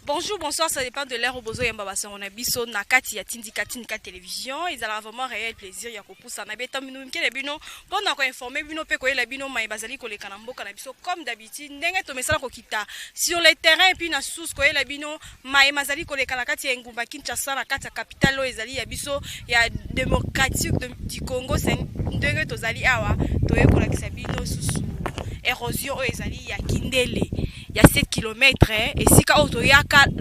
Bonjour, bonsoir, ça dépend de l'heure au besoin. On a biso na kati ya Tindika télévision. Ils ont vraiment réel plaisir ya kopusa na beta minu mkele bino pona ko informer bino pe ko yela bino mai bazali ko leka na mboka na biso comme d'habitude ndenge to mesala ko kita sur le terrain et puis na sous ko yela bino mai mazali ko leka na kati ya Ngumba Kinshasa na kati ya capitale ezali ya biso ya démocratique du Congo c'est ndenge to zali awa to yekola kisabino susu érosion ezali ya Kindele. Il y a 7 km et si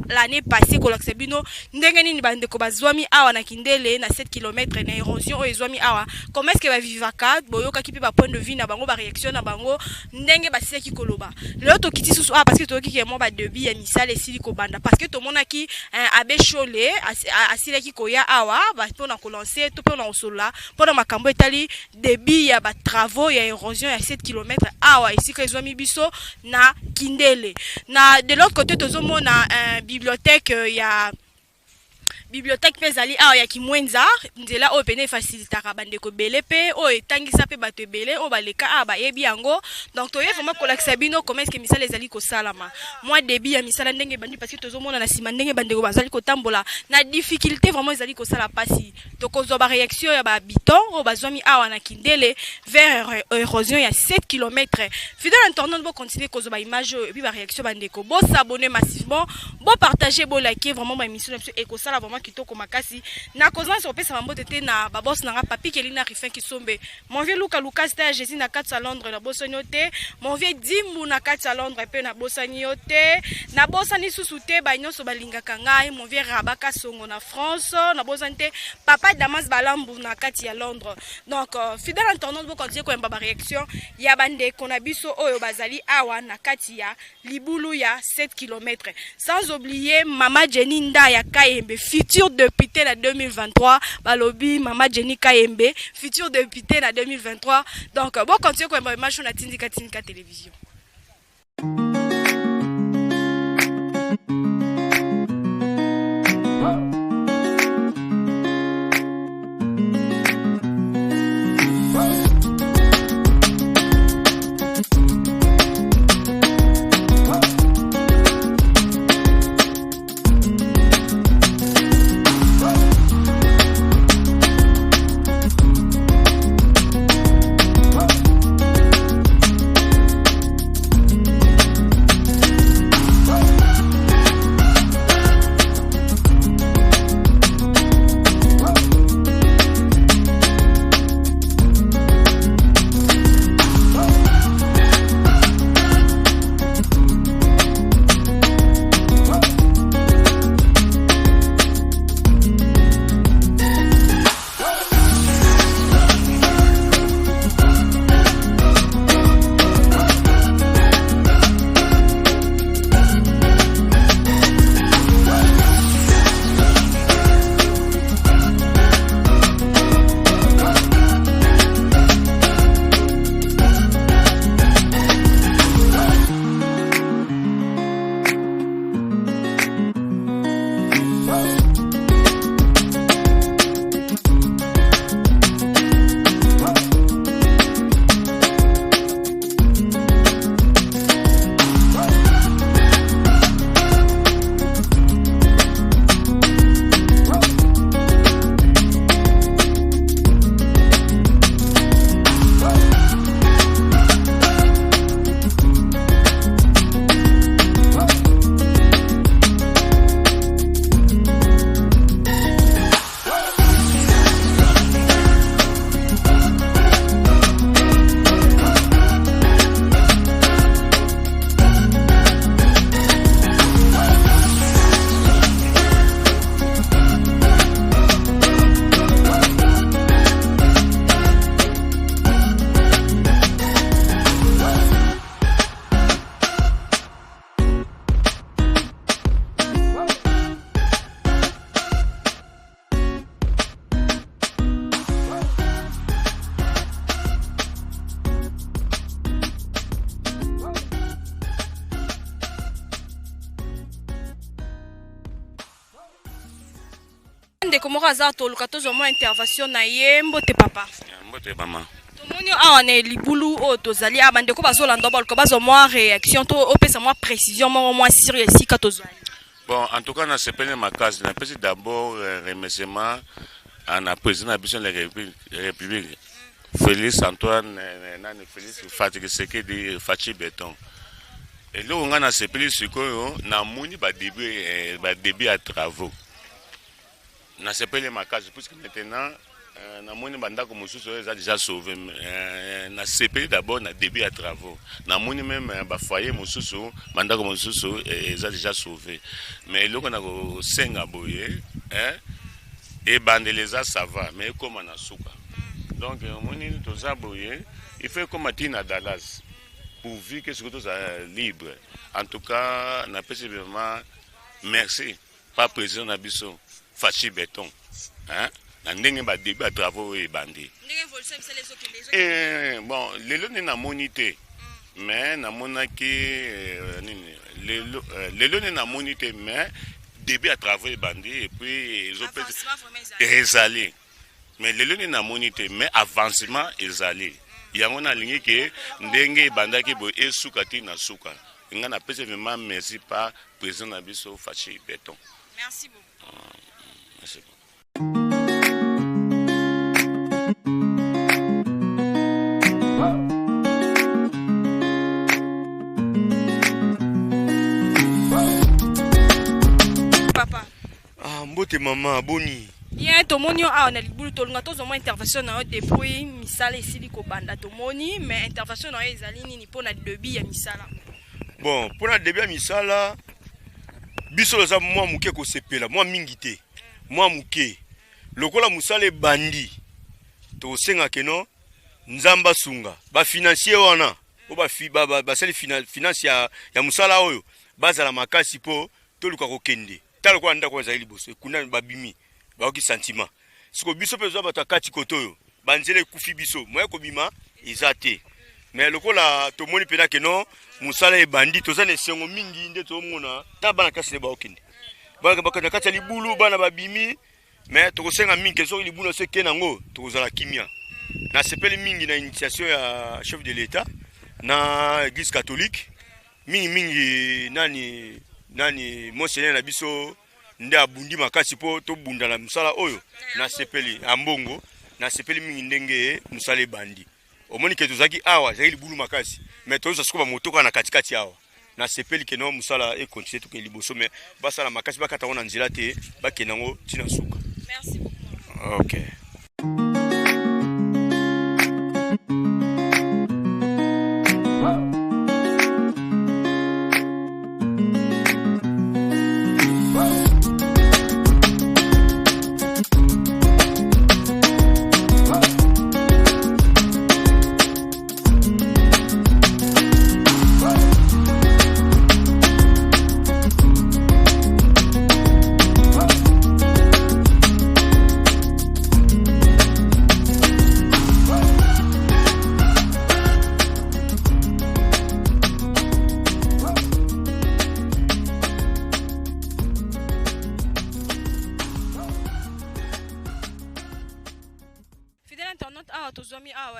l'année passée kolakisabino ndenge nini bandeko bazwami awa na Kindele na 7 km na érosion ezwami awa comment est-ce que va vivaka boyoka ki pe ba point de vue na bango ba réaction na bango ndenge basisi ki koloba lelo to kiti susu parce que to ki mo ba debit ya misala esili ko banda parce que to mona ki abe chole asila ki koya awa ba pona ko lancer to pona osola pona makambo etali debit ya ba travaux ya érosion ya 7 km awa ici que ezwami biso na Kindele. De l'autre côté, nous avons une bibliothèque, il y a bibliothèque pezali a ya kimwenza nzela o pene facilitaka bandeko belepe o etangisa pe bato ebele o baleka a ba yebi yango donc toye vraiment kolakisa bino comment est-ce que misala ezali ko salama moi débit ya misala ndenge bandi parce que tozomona na sima ndenge bandeko bazali ko tambola na difficulté vraiment ezali ko sala pasi to kozo ba réaction ya ba habitant o bazwami awa na Kindele vers érosion ya 7 km fidèle internaute bo continuer kozo ba image et puis ba réaction bandeko bo s'abonner massivement bo partager bo liker vraiment ba émission et ko sala vraiment kitoko makasi na kozana so pesa mambo tete na babos na papi kelina rifin kisombe mon vieux Luka Lucas ta Jésus na kati ya Londres na bosani ote mon vieux Dimbu na kati ya Londres pe na bosani ote na bosani susute ba nyonso balingaka ngai mon vieux Rabaka Songo na France na bosani te papa Damas Balambu na kati ya Londres donc fidèle internaute bo continuer ko mba ba réaction ya bande kona biso oyo bazali awa na kati ya libulu ya 7 km sans oublier mama Jenny Nda ya Kayembe futur député la 2023 balobi mama Jenny Kayembe futur député la 2023 donc bon continuer ko mba match na Tindika télévision. ndeko moko aza toluka tozomona intervention na ye mbote papa mbote mama tomoni awa na libulu oyo tozali awa bandeko bazolanda baluka bazomwa réaction to opesa mwa précision moko mwa siri esika tozali Bon, en tout cas, on a sepelé ma case. On a fait d'abord remerciement à la présidente de la République, Félix Antoine, Félix Fatik Fachi Béton. Et là, on a sepelé ce qu'on a moni début à travaux. On a sepelé ma case, puisque maintenant, na moni bandako mosusu eza déjà sauvé. Na sepelé d'abord na début à travaux. Na moni même ba foyer mosusu bandako mosusu eza déjà sauvé. Mais là on a ko senga boye, et bandeleza ça va, mais comme na suka. Donc moni toza boye, il fait comme Tina Dallas pourvu que ce que soit libre. En tout cas, na pesi vraiment merci pas président na biso Fachi Béton. Ndenge ba début à travaux et bandit. Bon, les lots na monité. Mais na monaki les lots na monité mais début à travaux et bandit et puis ils ont résalé. Mais les lots na monité mais avancement ezali. Yango na lingi ke ndenge bandaki bo esukati na suka. Ngana pese vraiment merci pas président na biso Fachi Béton. Merci beaucoup. Merci beaucoup. Papa. Mbote maman boni. Bien tomoni a on a libulu tolunga tozo mo intervention na depuis misala esili ko banda tomoni mais intervention na ezali nini pona début ya misala. Bon, pona début ya misala biso za moi muke ko sepela, moi mingi te. Moi muke. Lokola musale bandi. To senga keno nzamba sunga. Ba financier wana. O ba sali finance ya musala oyo. Bazala makasi po toluka ko kende. Talo kwa ndako za liboso kuna babimi. Ba oki sentiment. Siko biso pe zo ba takati kotoyo. Banzele kufi biso. Moya ko bima izate. Mais lokola to moni pena keno musala e bandi to zane sengo mingi nde to mona tabana kasi ne ba okende. Ba na kati libulu bana babimi. Mais to kosenga mingi keso libulu se kenango to kozala kimia. Na sepeli mingi na initiation ya chef de l'État na église catholique mingi nani monseigneur na biso nde abundi makasi po to bunda na musala oyo na sepeli ambongo na sepeli mingi ndenge musala bandi omoni ke tozaki awa zaki libulu makasi mais tozo sikoba motoka na katikati awa na sepeli ke no musala e continuer to ke liboso mais basala makasi bakata ona nzela te bakenango tina suka. Merci beaucoup. OK.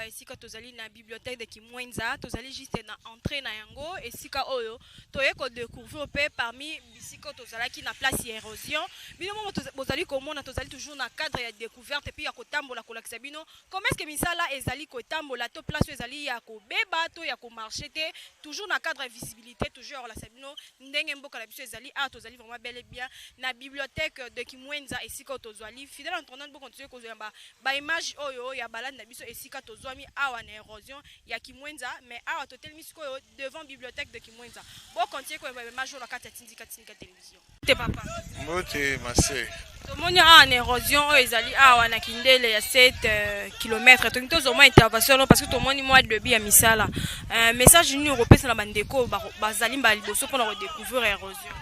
Esika tozali na bibliothèque de Kimwenza, tozali juste na entrée na yango esika oyo toye ko découvrir pe parmi bisika tozala ki na place érosion bino mo tozali komona tozali toujours na cadre ya découverte puis ya kotambola kolakisa bino comment est-ce que misala ezali kotambola to place ezali ya ko beba to ya ko marcher te toujours na cadre visibilité toujours la sabino ndenge mboka la biso ezali tozali vraiment bel et bien na bibliothèque de Kimwenza esika tozali fidèle entendant beaucoup continuer ko ba image oyo ya balade na biso esika tozwami awa na érosion ya Kimwenza mais awa totelemi sikoyo devant bibliothèque de Kimwenza bo continuer ko ba image la kati ya tindika télévision te papa mbote masse tomoni awa na érosion oyo ezali awa na kindele ya 7 km toki tozoma intervention parce que tomoni moi début ya misala message ni européen na bandeko bazali ba liboso pour redécouvrir érosion.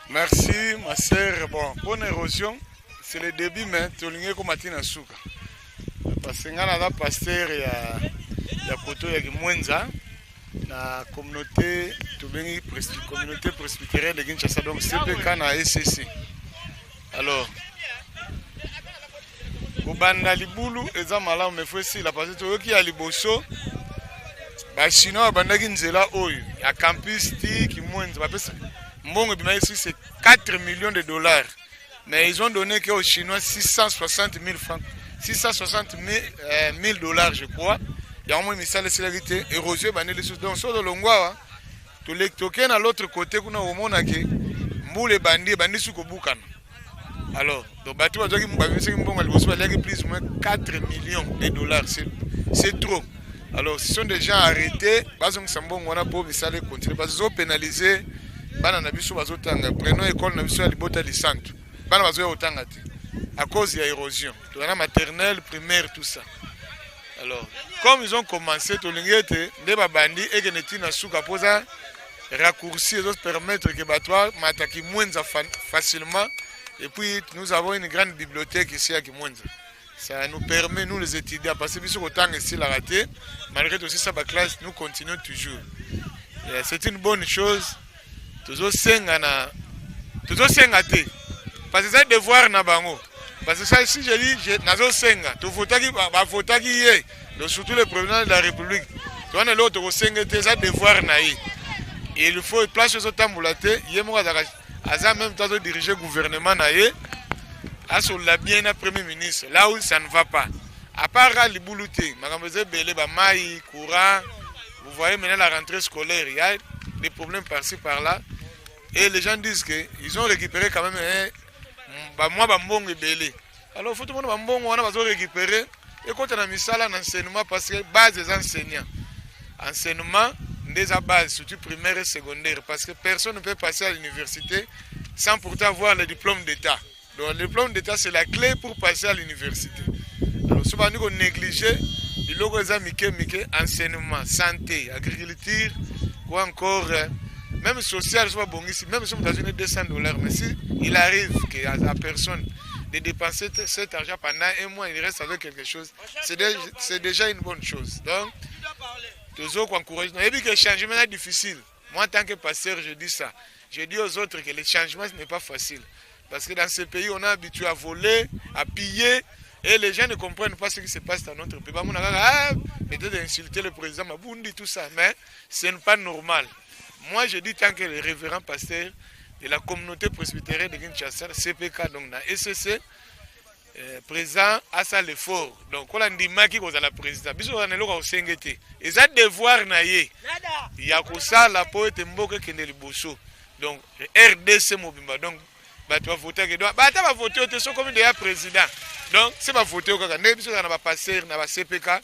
Merci ma sœur. Bon pour l'érosion c'est le début mais tolinge ko matina suka parce que ngana da pasteur ya poto ya Kimwenza na communauté tobengi communauté presbytérienne de Kinshasa donc CPK na SCC. Alors kobanda libulu eza malamu mais faut si la parce que toyoki ya liboso ba chinois bandaki nzela oyo ya campus ti Kimwenza bapesa Mbongo ici c'est 4 millions de dollars. Mais ils ont donné qu'aux Chinois 660 000 francs. 660 000 dollars, je crois. Il y a au moins une salle de sécurité. Érosion, donc, sur le Longwa, tu les toquens à l'autre côté, qu'on a au monde, les bandits sous Kobukan. Alors, donc, plus ou moins 4 millions de dollars. C'est trop. Alors, ce sont des gens arrêtés. Parce que Sambon, on a pour continuer. Parce qu'ils ont pénalisé. Prenons l'école, nous sommes à l'Ibota du centre. À cause de l'érosion. La maternelle, primaire, tout ça. Alors, comme ils ont commencé, les bandits et les raccourcis, ils permettre que les m'attaquent moins facilement. Et puis, nous avons une grande bibliothèque ici à Kimwenza. Ça nous permet, nous les étudiants, parce que si autant ici la raté, malgré tout ça, la classe, nous continuons toujours. C'est une bonne chose. Toujours sengana. Parce que c'est un devoir na bango. Parce que ça, si je dis, nazo senga, tu votaki yé, surtout le président de la République. Tu vois, l'autre, c'est un devoir na yé. Et il faut placer ce temps pour la tête, yé moi, à même temps de diriger le gouvernement na yé, à sur la bien à premier ministre, là où ça ne va pas. À part les bouloutés, courant, vous voyez maintenant la rentrée scolaire, il y a des problèmes par-ci par-là. Et les gens disent qu'ils ont récupéré quand même moi bambong et belé. Alors il faut tout le monde bambong on a récupéré et quand on a mis ça là en enseignement parce que base des enseignants. Enseignement des bases surtout primaire et secondaire parce que personne ne peut passer à l'université sans pourtant avoir le diplôme d'état. Donc le diplôme d'état c'est la clé pour passer à l'université. Alors souvent nous négligé les logos enseignement, santé, agriculture ou encore même social, même si on a donné $200, mais si il arrive qu'à la personne de dépenser cet argent pendant un mois, il reste avec quelque chose, c'est déjà une bonne chose. Donc, toujours qu'on encourage. Et puis que le changement est difficile. Moi, en tant que pasteur, je dis ça. Je dis aux autres que le changement n'est pas facile. Parce que dans ce pays, on est habitué à voler, à piller, et les gens ne comprennent pas ce qui se passe dans notre pays. Peut-être insulter le président Mabundi, tout ça, mais ce n'est pas normal. Moi, je dis tant que le révérend pasteur de la communauté presbytérienne de Kinshasa, CPK, donc dans SCC, président a ça l'effort. Donc, on a dit qu'il y a la présidente. Bisous, on a le Sengete. Et ça, devoir, il y a que ça, la poète Mboke Kendeliboso. Donc, RDC Mobimba. Donc, tu vas voter. Tu vas voter, tu es comme déjà président. Donc, c'est pas voter. Tu vas passer dans la CPK.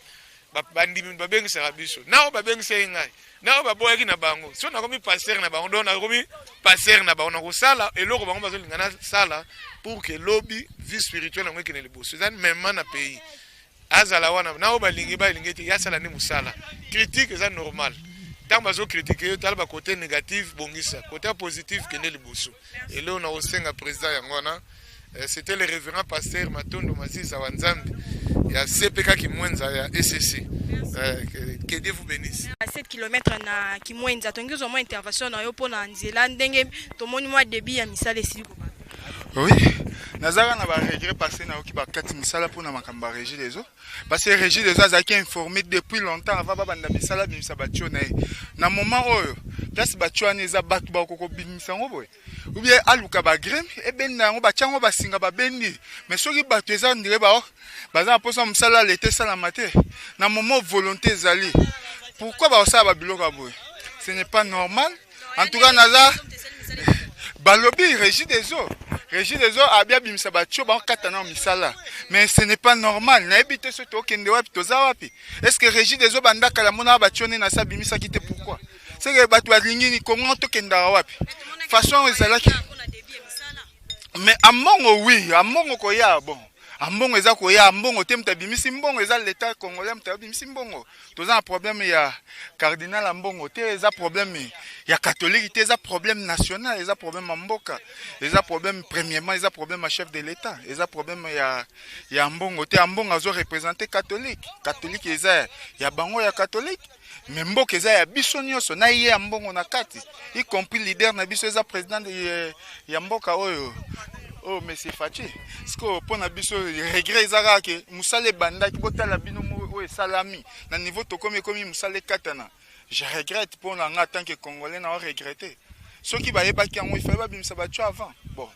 Bandimi babengisa biso nao babengisa ngai nao baboyaki na bango so na komi passer na bango donc na komi passer na bango na kosala eloko bango bazolingana sala pour que lobby vie spirituelle ngwe kene liboso zan même na pays azala wana nao balingi ti ya sala ni musala critique c'est normal tant bazo critiquer tal ba côté négatif bongisa côté positif kene liboso et là on a osenga président yangona. C'était le révérend pasteur Matondo Maziza Wanzambi. Il y a CPK Kimwenza, il y a SCC. Que Dieu vous bénisse. À 7 km na Kimwenza, tu as une intervention dans Yopona Nzela, Ndenge, ton monument de débit à Misale Siliko. Oui, Nazara n'a pas regret passer dans le Misala pour la régie des eaux. Parce que la régie des eaux a informé depuis longtemps avant de Misala Bimisa Batione. Dans le moment où place Batione est à Batba Koko Bimisa Robo. Ou bien Aluka Bagrem, et ben Nango Bachango Basinga Babendi. Mais ceux qui battent les gens diraient Bazan pour ça Misala l'été salamate. Dans le moment où volonté Zali. Pourquoi ça va Bilokaboué? Ce n'est pas normal. En tout cas, Nazara. Balobi, régie des eaux. Régie des eaux a bien bimisa batio ba katana misala. Mais ce n'est pas normal. Na ebité ce to kende wapi to zawapi. Est-ce que régie des eaux banda kala mona batio na sa bimisa kité pourquoi? C'est que batu alingi ni comment to kenda wapi. Façon ezalaki. Mais amongo oui, amongo ko ya bon. Ambongo eza ko ya ambongo te mta bimisi mbongo eza l'état congolais mta bimisi mbongo. Toza un problème ya cardinal ambongo te eza problème ya catholique te eza problème national eza problème mboka eza problème premièrement eza problème à chef de l'état eza problème ya mbongo te ambongo azo représenter catholique eza ya bango ya catholique mais mboka eza ya biso nyonso na ye ambongo na kati y compris leader na biso eza président ya mboka oyo. Oh, mais c'est fatigué. Parce que pour la biso, regret ezaka que musale banda qui botala bino mo salami. Na niveau to comme Musale katana. Je regrette pour en tant que Congolais na regretter. soki bayebaki yango ifale babimisa bato avant bon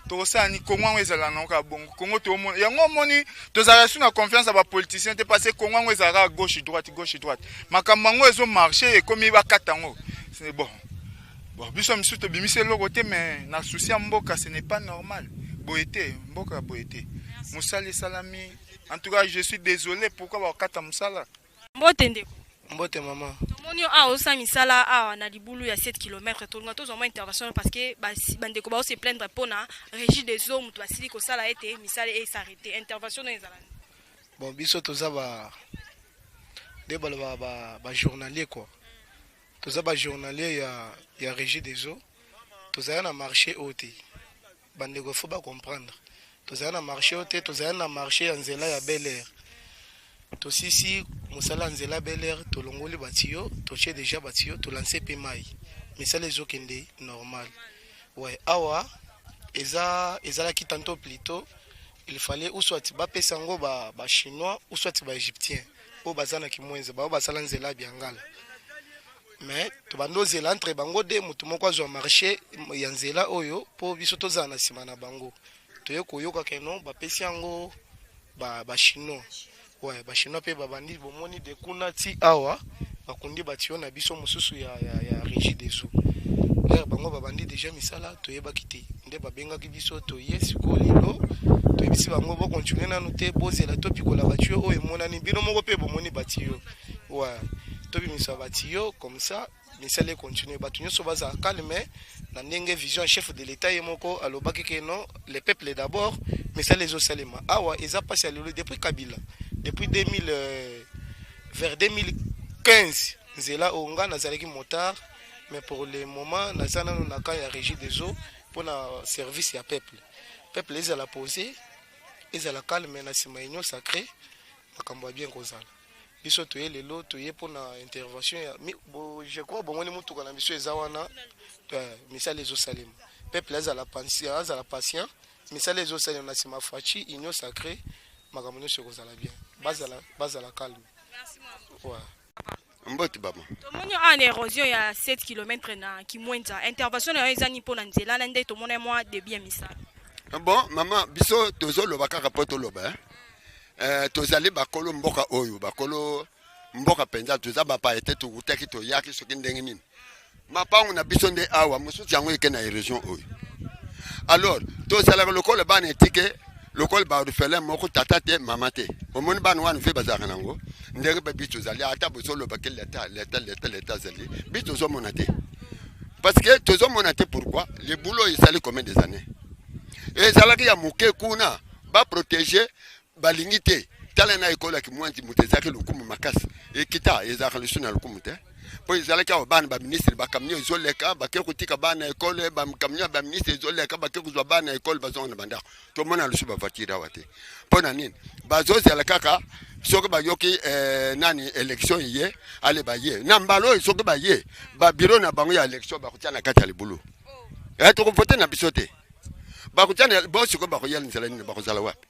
tosala ni Congo ngo ezala na ka bongo Congo to moni yango moni tozala sous na confiance ba politicien te passer Congo ngo ezala gauche droite makambo ngo ezo marcher et comme ba katango c'est bon biso misu to bimise loko te mais na souci ya mboka ce n'est pas normal boete mboka boete musali salami en tout cas je suis désolé pourquoi ba kata musala mbotende mbote maman tomoni a osa misala a na libulu ya 7 km tolunga tozoma intervention parce que bandeko ba se plaindre pona régie des eaux mutu basili ko sala ete misala e s'arrêter intervention no ezala bon biso toza ba journalier quoi toza ba journalier ya régie des eaux toza na marché ôté bandeko faut ba comprendre toza na marché ôté toza na marché ya nzela ya Bel Air tosisi musala nzela Bel Air tolongoli batio toche déjà batio to lancer pe mai misala ezokende normal ouais awa ezala ki tantôt plutôt il fallait ou soit ba pesango ba chinois ou soit ba égyptien o bazana ki mwenze ba basala nzela biangala mais to bando zela entre bango de mutu moko azwa marché ya nzela oyo po biso tozana na sima na bango toye koyoka keno ba pesango ba chinois ouais ba chinois pe babandi bomoni de kuna ti awa bakundi batio na biso mususu ya régie des eaux l'air bango babandi déjà misala toyeba kiti nde babenga ki biso toye siko lelo toyebisi bango bo continuer na noter bozela to pikola batio o emonani bino moko pe bomoni batio ouais to bi misa batio comme ça misala continuer batunyo so baza calme na ndenge vision chef de l'état yemoko alobaki ke non les peuples d'abord misala les osalema awa eza passé lelo depuis Kabila depuis vers 2015 nzela onga nazalaki motard mais pour le moment nazana na ka ya régie des eaux pour la service ya peuple ils la poser ils la calme na sima union sacré makambo bien kozala biso toye lelo toye pour na intervention ya je crois bomoni mutuka na biso ezawana misala les eaux salim peuple la patient misala les eaux salim na sima fachi union sacré makambo no kozala bien bazala calme. Merci maman. Ouais. Mboti baba. Tomoni en érosion ya 7 km na Kimwenza. Intervention na ezani pona nzela na nde tomona moi de bien misala. Bon maman biso tozolo bakaka poto loba tozali bakolo mboka oyo bakolo mboka penza tozaba pa ete tukutaki to yaki soki ndenge nini. Mapangu na biso nde awa musuti yango eke na région oyo. Alors tozala lokolo bana etike lokol ba orphelin moko tata te mama te omoni bana wana fe bazaka nango ndenge ba bitu zali ata bozolo bakel l'état zali bitu zo monate parce que tozo monate pourquoi le boulot il sali combien des années et zalaki ya muke kuna ba protéger ba lingité talena école ki mwanti mutezaki lukumu makasi et kita ezaka lusuna lukumu te po ezalaki ya bana ba ministre ba kamnyo zoleka ba ke kutika bana école ba kamnyo ba ministre zoleka ba ke kuzwa bana école bazona banda to mona lusu ba vatira wate pona nini bazo zala kaka soki ba yoki nani élection ye ale ba ye na mbalo soki ba ye ba bureau na bango ya élection ba kutiana kati ya libulu to ko voter na bisote ba kutiana bo soki ba ko yela nzela ni ba ko zala wapi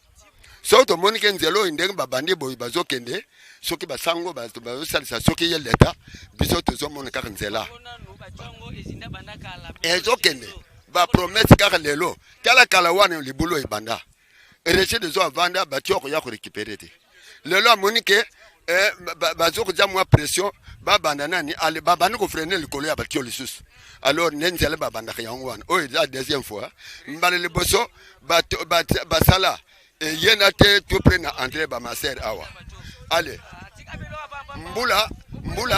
so to monike nzelo ndenge babandi boy bazokende soki basango bazosalisa soki ye leta biso tozomona kaka nzela ezokende ba promesse kaka lelo tala kala wana libulo ibanda régie des eaux avanda batioko ya ko récupérer te lelo monike bazoko jamwa pression babanda nani ale babandi ko freiner likolo ya batio lisusu alors nenzela babanda yango wana o eza deuxième fois mbale le boso basala et yena te tu prena André ba ma sœur awa allez mbula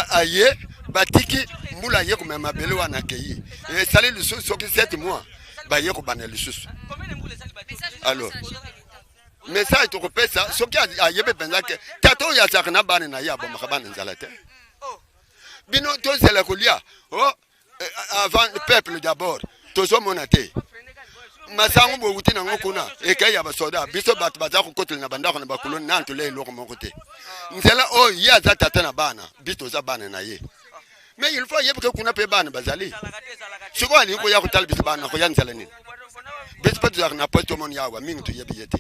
aye batiki mbula ye ko mema bele wana keyi et sali le soki 7 mois ba ye ko bana le sus alors message to ko pesa soki ayebe penza ke tato ya sakna bana na ya ba makabana nzala te bino to zela kolia oh avant le peuple d'abord tozo monate masangu bo wuti na ngokuna ekaya ba soda biso bat bazako kotel na bandako na bakuloni na ntole loko mokote nzela o ya za tata na bana bito za bana na ye mais il faut yebke kuna pe bana bazali siko ali ko ya ko talbis bana ko yan nzela nini biso pat za na poto mon yawa mingi to yebi yete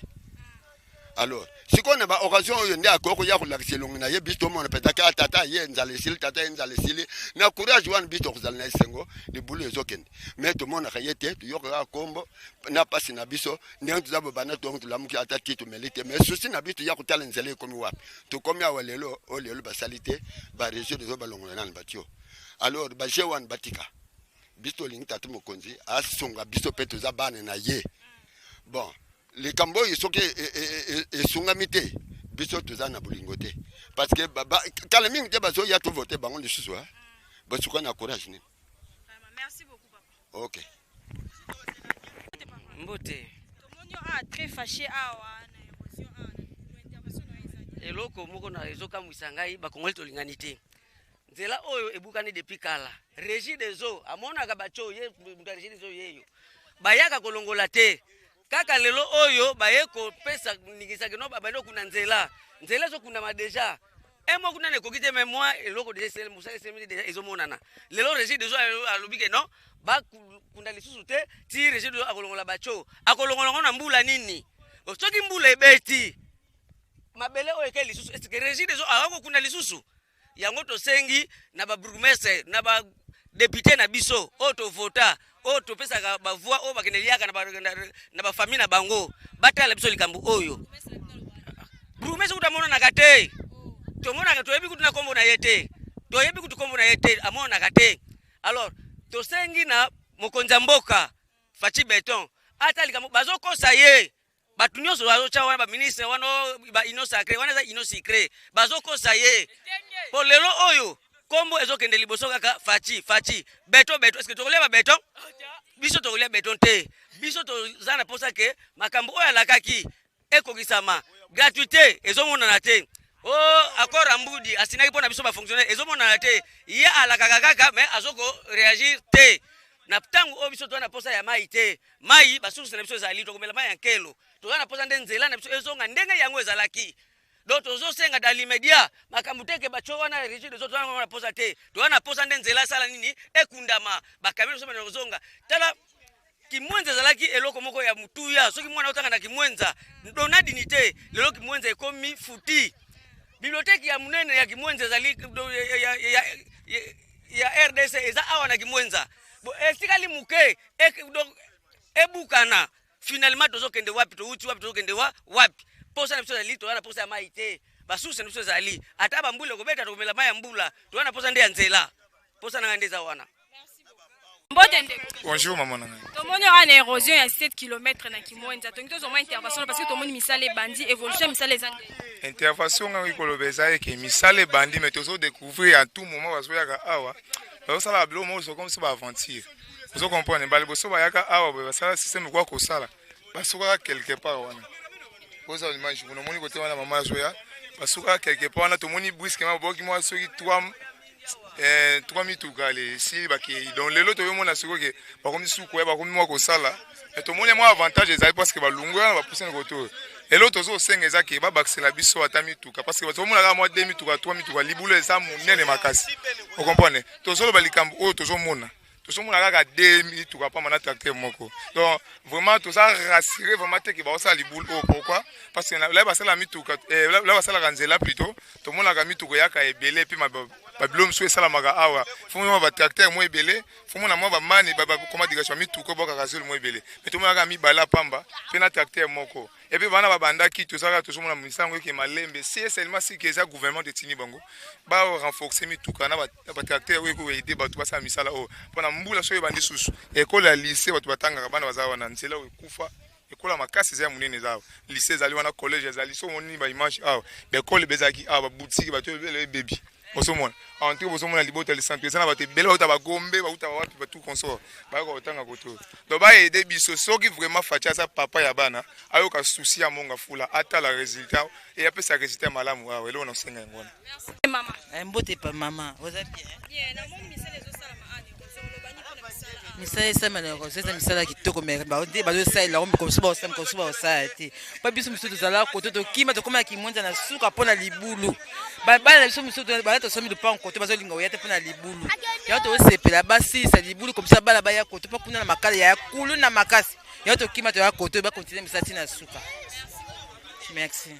Alors, si on a une occasion, on a encore ya kulakisi longi na ye bisto mon petaka tata ye nzale sili tata ye nzale sili na courage wan bisto kuzala na sengo ni bulu ezokende. Mais tout monde a yete tu yoka kombo na pasi na biso ndengo tuzabo bana to tulamuki ata titu melite mais souci na bisto ya kutala nzale komi wapi. To komi awalelo olelo basalite ba région de balongola na batio. Alors ba jewan batika. Bisto lingi tatu mokonzi asonga bisto peto za bana na ye. Bon, les Cambo ils sont et sungamité biso tozana bolingote parce que quand les mingi bazo ya tout voter bango le soir baso na courage ni. Merci beaucoup papa. OK. Mbote. Tomonio a très fâché awa na émotion na intervention na Isaac. Eloko moko na ezoka musangai ba kongoli tolingani te. Nzela oyo ebukani depuis kala. Régie des eaux amona ka bacho ye muta régie des eaux yeyo. Bayaka kolongola te. Kaka lelo oyo baye ko pesa ningisa keno babano kuna nzela zo kuna ma deja emo kuna ne kokite mémoire eloko de sel musa sel deja ezomonana lelo régie des eaux alobi ke non ba kuna lisusu te ti régie des eaux akolongola bacho akolongola na mbula nini soki mbula ebeti mabele oyo ke lisusu est que régie des eaux akako kuna lisusu yango to sengi na ba bourgmestre na ba député na biso o to vota o to pesa ka ba voix o bakendeliaka na ba famille na bango batala biso likambo oyo bourgmestre utamona na kate to mona ka to yebi kutuna kombo na yete to yebi kutu kombo na yete amona na kate alors to sengi na mokonza mboka Fachi Beton ata likambo bazokosa ye batu nyonso bazocha wana ba ministre wana ba ino sacré wana za ino secret bazokosa ye po lelo oyo kombo ezokende liboso kaka Fachi beto est-ce que tokolia ba beton biso tokolia beton te biso to zana posa ke makambo oyo alakaki ekokisama gratuité ezomona na te accord ambudi asinaki pona biso ba fonctionnaire ezomona na te ya alakaka kaka mais azoko réagir te na tangu oyo biso to na posa ya mai te mai basusu na biso ezali to komela mai ya nkelo to na posa nzela na biso ezonga ndenge yango ezalaki. Donc tozo senga dans l'immédiat makambo teke bacho wana régie des autres wana posa te to wana posa nzela sala nini ekundama bakamelo soma nozonga tala kimwenza zalaki eloko moko ya mutuya soki mwana otanga na kimwenza dona dignité lelo kimwenza ekomi futi bibliothèque ya munene ya kimwenza zali ya RDC eza awa na kimwenza bo esikali muke ebukana finalement tozo kende wapi to uti wapi tozo kende wapi posa na biso zali to wana posa ya mai te basusu na biso zali ata bambula kobeta to komela mai ya mbula to wana posa nde ya nzela posa na ndeza wana. Bonjour maman. Tomoni ana érosion ya 7 km na Kimwenza tongi tozo mo intervention parce que tomoni misale bandi évolution misale zande Intervention ngi kolobeza ke misale bandi mais tozo découvrir à tout moment baso yaka awa baso la blo mo so comme si ba aventure vous comprenez bali boso ba yaka awa ba sala système quoi ko sala baso ka quelque part wana posa l'image vous moni côté wana maman zoya baso ka quelque part wana tomoni brusquement boki mo so ki 3 mituka les si baki donc lelo to yomona siko ke ba komi suku ba komi mo ko sala et to moni mo avantage ezali parce que ba lungwa ba pousser ngoto elo to zo senga ezaki ba baksela biso ata mituka parce que ba to mona ka mo 2 mituka 3 mituka libulo eza munene makasi vous comprenez to zo ba likambo o to zo mona kaka 2 mituka pa mana tracteur moko donc vraiment to ça rassurer vraiment te ke ba osa libulo pourquoi parce que là ba sala mituka là ba sala kanzela plutôt to mona ka mituka yaka ebele puis Babilom sou esala maga awa fomona ba tracteur mo ebele fomona mo ba mani ba comment dire mituko boka kazulu mo ebele mais to mona mi bala pamba pe na tracteur moko et puis bana ba bandaki to saka to somona misango ke malembe c'est seulement si que ça gouvernement de Tini Bango ba renforcer mituka na ba tracteur we ko aider ba to basa misala o pona mbula so ebandi susu école ya lycée ba to batanga bana bazawa na nzela we kufa école makasi za munene zao lycée zali wana collège zali so moni ba image awa école bezaki awa boutique ba to le baby osomona entre osomona libota le centre ça na bato bela uta ba gombe ba uta wapi ba tout consort ba ko tanga koto do ba aider biso soki vraiment facha sa papa ya bana ayo ka souci ya monga fula ata la résultat et après ça résultat malamu wa welo na senga ngona merci maman mbote pa maman vous êtes bien na mon misale zo sala ma ane ko zo lo bani ko na misala misale sama na ko c'est misala kitoko mais ba ode ba zo sala la ko so ba osam ko so ba osati pa biso miso tozala ko to kima to koma kimwenza na suka pona libulu ba na biso miso ba to somi de pa ko to ba zo linga oyate pona libulu ya to sepela basi sa libulu comme ça bala ba ya ko to pa kuna na makala ya kulu na makasi ya to kima to ya ko to ba continuer misati na suka Merci.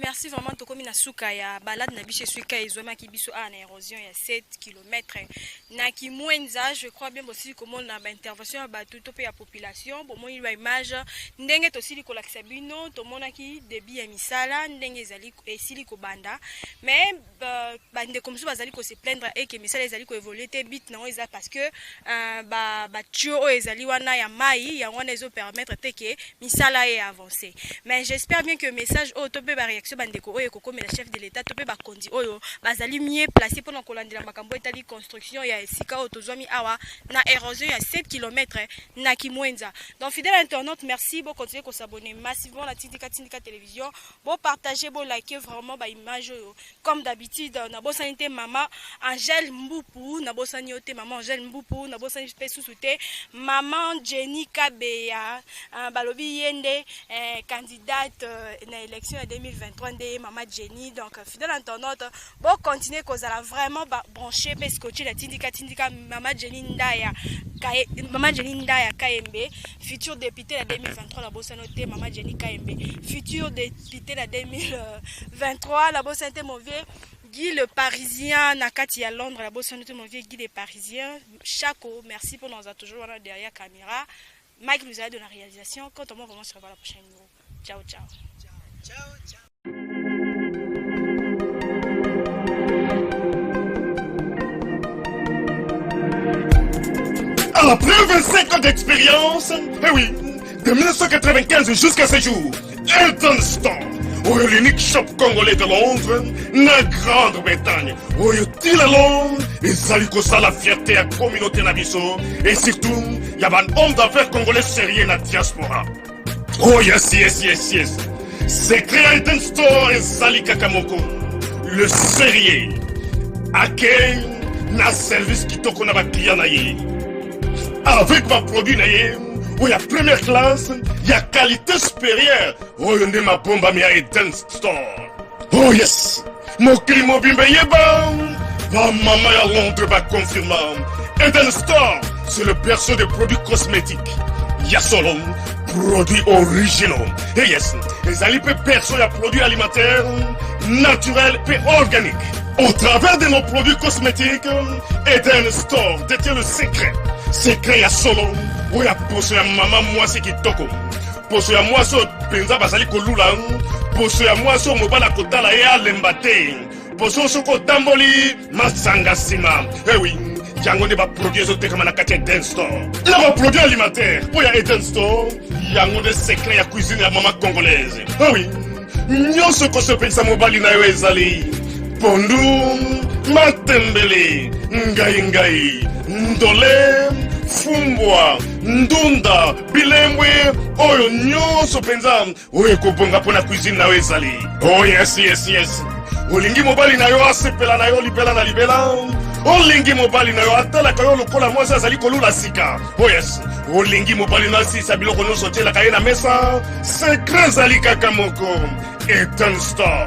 Merci vraiment to komi na suka ya balade na biche suka ezoma ki biso a na érosion ya 7 km na ki mwenza. Je crois bien aussi comment na ba intervention ba tout pe ya population bon moi ba image ndenge to sili ko lakisa bino to mona ki débit ya misala ndenge ezali esili ko banda mais ba ndeko komso bazali ko se plaindre et que misala ezali ko évoluer te bit na eza parce que ba tio ezali wana ya mai ya wana ezo permettre te que misala est avancé. Mais j'espère bien que message au to pe ba réaction bandeko oyo kokomela chef de l'état to pe ba kondi oyo bazali mieux placé pour na kolandela makambo etali construction ya esika otozwami awa na érosion ya 7 km na Kimwenza. Donc fidèle internaute, merci, bon continuer à s'abonner massivement à la Tindika Télévision, bon partager, bon liker vraiment ba image comme d'habitude. Na bo sanité maman Angèle Mbupu, na bo sanité maman Angèle Mbupu, na bo sanité sous-souté maman Jenny Kabeya, balobi yende candidate na élection en 2023 de maman Jenny. Donc fidèle internaute, bon continuer cause la vraiment brancher parce que la Tindika maman Jenny Ndaya maman Jenny Ndaya KMB, futur député la 2023 la bossa noté maman Jenny KMB, futur député la 2023 la bossa noté mauvais Guy le Parisien Nakati à Londres la bossa noté mauvais Guy le Parisien. Chaco, merci pour nous avoir toujours derrière caméra. Mike nous a de la réalisation. Quant à moi, vraiment, on se revoit la prochaine vidéo. Ciao, ciao. Ciao, ciao. Après 25 ans d'expérience, eh oui, de 1995 jusqu'à ce jour, Elton Store, l'unique shop congolais de Londres, na Grande-Bretagne, où il y a Londres, les alicos à la fierté à la communauté nabiso, et surtout, il y a un homme d'affaires congolais sérieux dans la diaspora. Oh yes, yes, yes, yes. C'est créé Elton Store et Zali Kakamoko, le sérieux, à quel na service qui toko na ba client na ye. Avec ma produit, il y a première classe, il y a qualité supérieure. Oh, il y a ma bombe à Eden Store. Oh yes, mon climat bimbe yeba. Ma maman à Londres va confirmer. Eden Store, c'est le berceau des produits cosmétiques. Il y a solo produits originaux. Et yes, les alipes perso y a produits alimentaires, naturels et organiques. Au travers de nos produits cosmétiques, Eden Store détient le secret. Secret ya solo, où ya poso ya maman mwasi kitoko. Poso ya mwasi penza basali kolula, poso ya mwasi mobala kotala ya lembate. Poso soko tamboli masanga sima. Eh oui, yango ne ba produit ezoteka na kati ya Eden Store. Na ba produit alimentaire, où ya Eden Store, yango de secret ya cuisine ya maman congolaise. Eh oui, nyonso ko se pensa mobali na yo ezali. Pondu, matembele, ngai, ndole, fumbwa, ndunda, bilembwe, oyo nyonso penza, oyo kobonga pona cuisine na ezali. Oh yes, yes, yes. Olingi mobali na yo asepela na yo libela na libela. Olingi mobali na yo atala kayo lokola mwasi azali kolula sika. Oh yes. Olingi mobali na sisa biloko nyonso tiela kaye na mesa. Secret zali kaka moko. Eden Store.